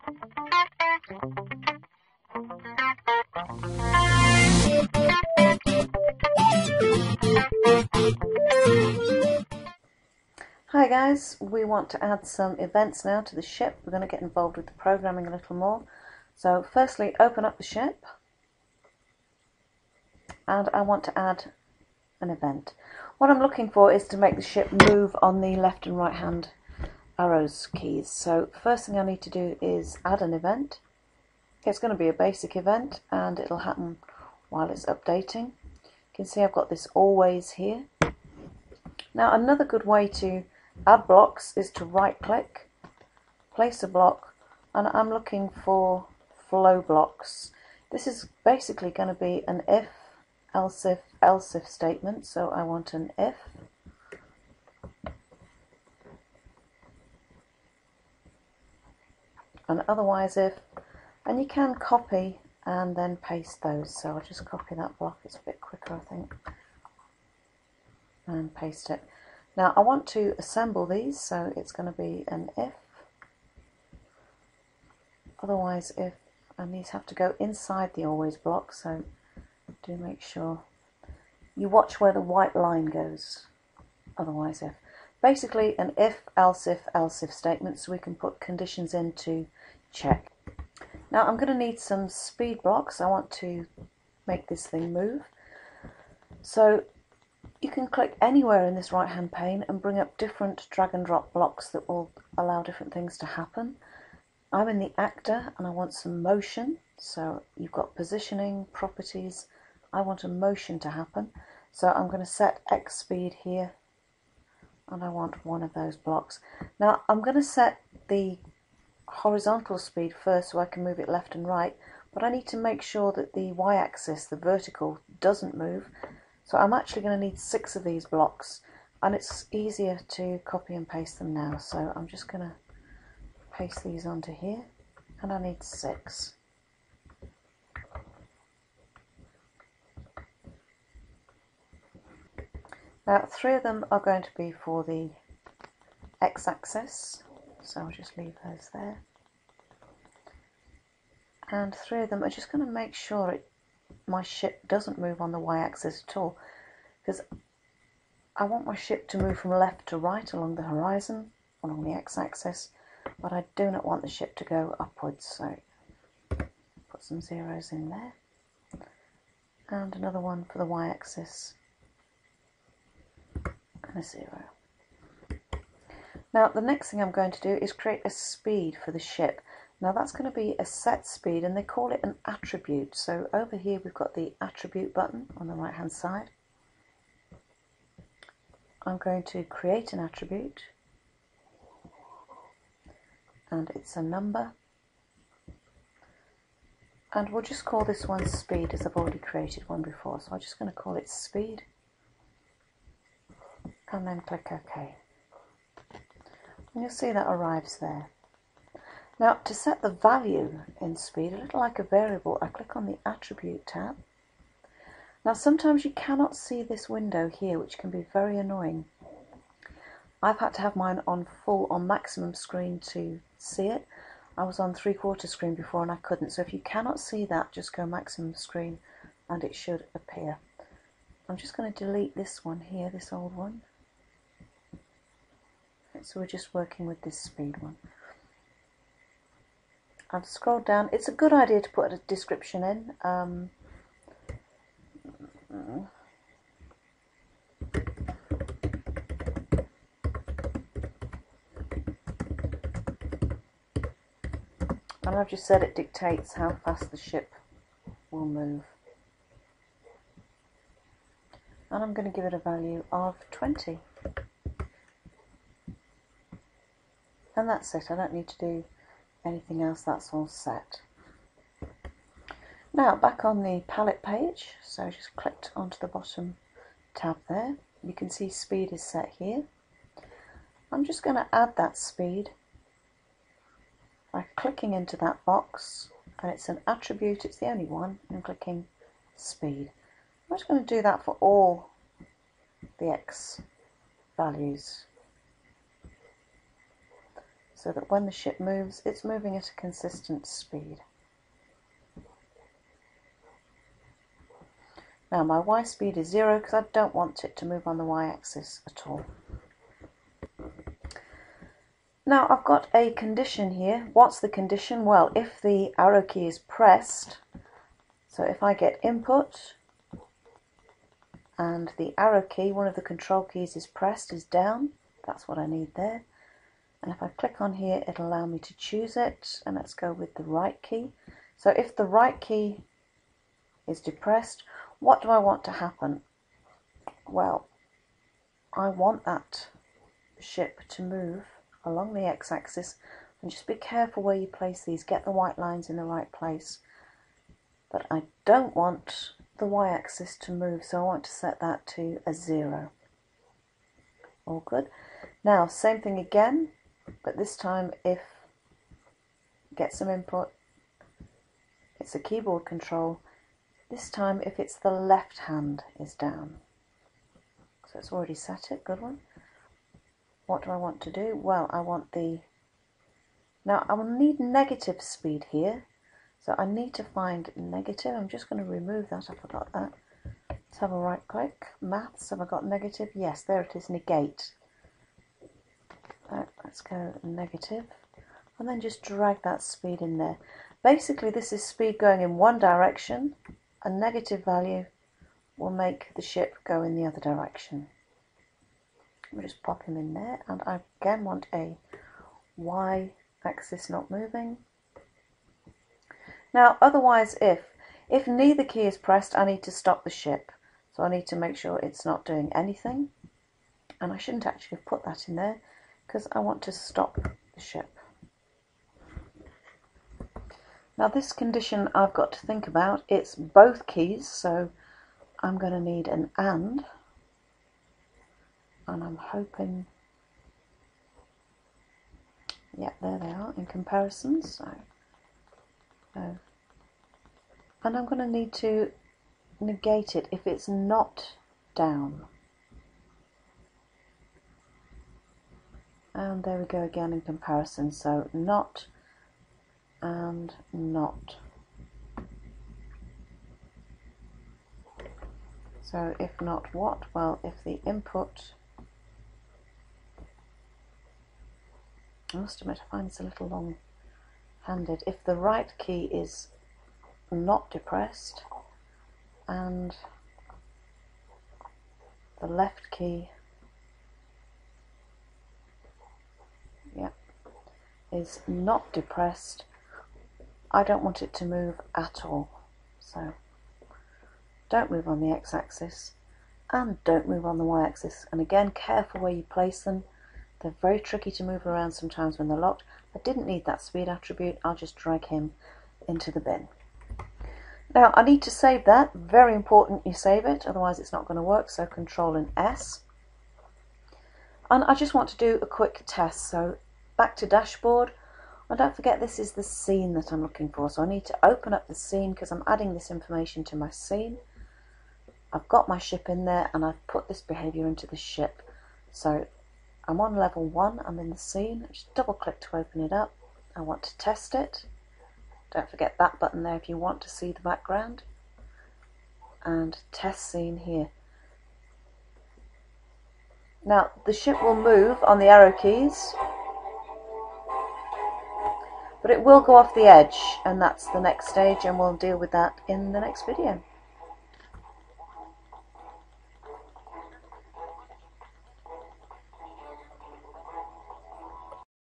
Hi guys, we want to add some events now to the ship. We're going to get involved with the programming a little more. So firstly, open up the ship, and I want to add an event. What I'm looking for is to make the ship move on the left and right hand arrows keys. So first thing I need to do is add an event. It's going to be a basic event and it'll happen while it's updating. You can see I've got this always here. Now another good way to add blocks is to right click, place a block, and I'm looking for flow blocks. This is basically going to be an if, else if statement, so I want an if, an otherwise if, and you can copy and then paste those. So I'll just copy that block, it's a bit quicker I think, and paste it. Now I want to assemble these, so it's going to be an if, otherwise if, and these have to go inside the always block, so do make sure you watch where the white line goes, otherwise if. Basically an if, else if statement, so we can put conditions in to check. Now I'm going to need some speed blocks. I want to make this thing move. So you can click anywhere in this right hand pane and bring up different drag and drop blocks that will allow different things to happen. I'm in the actor and I want some motion, so you've got positioning, properties. I want a motion to happen, so I'm going to set X speed here and I want one of those blocks. Now I'm going to set the horizontal speed first so I can move it left and right, but I need to make sure that the y-axis, the vertical, doesn't move. So I'm actually going to need 6 of these blocks, and it's easier to copy and paste them now. So I'm just going to paste these onto here, and I need 6. Now 3 of them are going to be for the x-axis, so I'll just leave those there. And 3 of them are just going to make sure my ship doesn't move on the y-axis at all, because I want my ship to move from left to right along the horizon, along the x-axis, but I do not want the ship to go upwards, so put some zeros in there, and another one for the y-axis, and a 0. Now the next thing I'm going to do is create a speed for the ship. Now that's going to be a set speed, and they call it an attribute. So over here we've got the attribute button on the right hand side. I'm going to create an attribute, and it's a number, and we'll just call this one speed, as I've already created one before, so I'm just going to call it speed and then click OK, and you'll see that arrives there. Now to set the value in speed, a little like a variable, I click on the Attribute tab. Now sometimes you cannot see this window here, which can be very annoying. I've had to have mine on maximum screen to see it. I was on 3/4 screen before and I couldn't, so if you cannot see that, just go maximum screen and it should appear. I'm just going to delete this one here, this old one. So we're just working with this speed one. I've scrolled down. It's a good idea to put a description in. And I've just said it dictates how fast the ship will move. And I'm going to give it a value of 20. And that's it. I don't need to do anything else, that's all set. Now back on the palette page, so I just clicked onto the bottom tab there. You can see speed is set here. I'm just going to add that speed by clicking into that box, and it's an attribute, it's the only one, and clicking speed. I'm just going to do that for all the X values. so that when the ship moves, it's moving at a consistent speed. Now my Y speed is 0 because I don't want it to move on the Y axis at all. Now I've got a condition here. What's the condition? Well, if the arrow key is pressed, so if I get input and the arrow key, one of the control keys is pressed, is down, that's what I need there. And if I click on here, it'll allow me to choose it, and let's go with the right key. So if the right key is depressed, what do I want to happen? Well, I want that ship to move along the x-axis, and just be careful where you place these, get the white lines in the right place. But I don't want the y-axis to move, so I want to set that to a 0. All good. Now same thing again, but this time if get some input, it's a keyboard control. This time if it's the left hand is down. So it's already set it, good one. What do I want to do? Well, I want the... Now I will need negative speed here, so I need to find negative. I'm just going to remove that, I forgot that. Let's have a right click. Maths, have I got negative? Yes, there it is, negate. Let's go negative, and then just drag that speed in there. Basically this is speed going in one direction. A negative value will make the ship go in the other direction. We'll just pop him in there, and I again want a Y axis not moving. Now otherwise if neither key is pressed, I need to stop the ship. So I need to make sure it's not doing anything, and I shouldn't actually have put that in there because I want to stop the ship. Now this condition I've got to think about, it's both keys, so I'm going to need an and I'm hoping, yeah, there they are in comparison. So and I'm going to need to negate it if it's not down. And there we go again in comparison, so not and not. So if not what? Well, if the input, I must admit I find this a little long-handed. If the right key is not depressed and the left key, yeah, is not depressed, I don't want it to move at all. So don't move on the x-axis and don't move on the y-axis. And again, careful where you place them. They're very tricky to move around sometimes when they're locked. I didn't need that speed attribute, I'll just drag him into the bin. Now I need to save that, very important you save it, otherwise it's not going to work, so Control and S. And I just want to do a quick test, so back to dashboard, and don't forget this is the scene that I'm looking for, so I need to open up the scene because I'm adding this information to my scene. I've got my ship in there and I've put this behaviour into the ship. So I'm on level 1, I'm in the scene, just double click to open it up. I want to test it. Don't forget that button there if you want to see the background. And test scene here. Now the ship will move on the arrow keys, but it will go off the edge, and that's the next stage, and we'll deal with that in the next video.